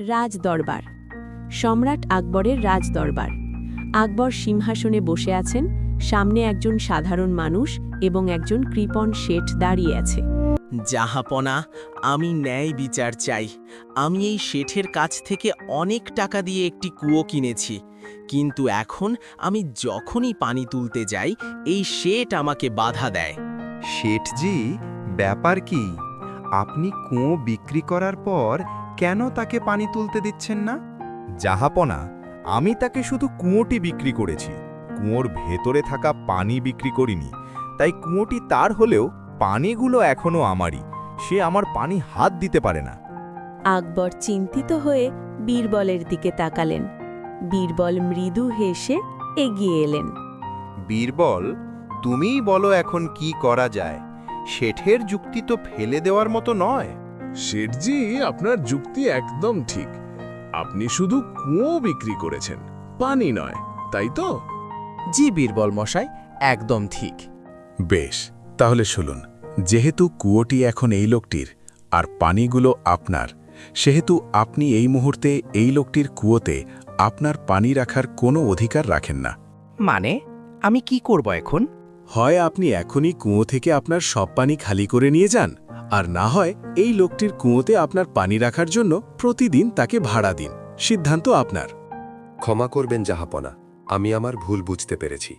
রাজদরবার। সম্রাট আকবরের রাজদরবার। আকবর সিংহাসনে বসে আছেন, সামনে একজন সাধারণ মানুষ এবং একজন কৃপণ শেঠ দাঁড়িয়ে আছে। জাহাপনা, আমি ন্যায় বিচার চাই। আমি এই শেঠের কাছ থেকে অনেক টাকা দিয়ে একটি কুয়ো কিনেছি, কিন্তু এখন আমি যখনই পানি তুলতে যাই এই শেঠ আমাকে বাধা দেয়। শেঠজি, ব্যাপার কি? আপনি কুয়ো বিক্রি করার পর কেন তাকে পানি তুলতে দিচ্ছেন না? জাহাপনা, আমি তাকে শুধু কুয়োটি বিক্রি করেছি, কুয়োর ভেতরে থাকা পানি বিক্রি করিনি। তাই কুয়োটি তার হলেও পানিগুলো এখনো আমারই। সে আমার পানি হাত দিতে পারে না। আকবর চিন্তিত হয়ে বীরবলের দিকে তাকালেন। বীরবল মৃদু হেসে এগিয়ে এলেন। বীরবল, তুমিই বলো এখন কি করা যায়। শেঠের যুক্তি তো ফেলে দেওয়ার মতো নয়। শেঠজি, আপনার যুক্তি একদম ঠিক। আপনি শুধু কুয়ো বিক্রি করেছেন, পানি নয়, তাই তো? জি বীরবল মশাই, একদম ঠিক। বেশ, তাহলে শুনুন, যেহেতু কুয়োটি এখন এই লোকটির আর পানিগুলো আপনার, সেহেতু আপনি এই মুহূর্তে এই লোকটির কুয়োতে আপনার পানি রাখার কোনো অধিকার রাখেন না। মানে আমি কি করব এখন? হয় আপনি এখনই কুয়ো থেকে আপনার সব পানি খালি করে নিয়ে যান, আর না হয় এই লোকটির কুয়োতে আপনার পানি রাখার জন্য প্রতিদিন তাকে ভাড়া দিন। সিদ্ধান্ত আপনার। ক্ষমা করবেন জাহাপনা, আমি আমার ভুল বুঝতে পেরেছি।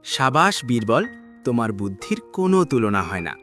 সাবাস বীরবল, তোমার বুদ্ধির কোনো তুলনা হয় না।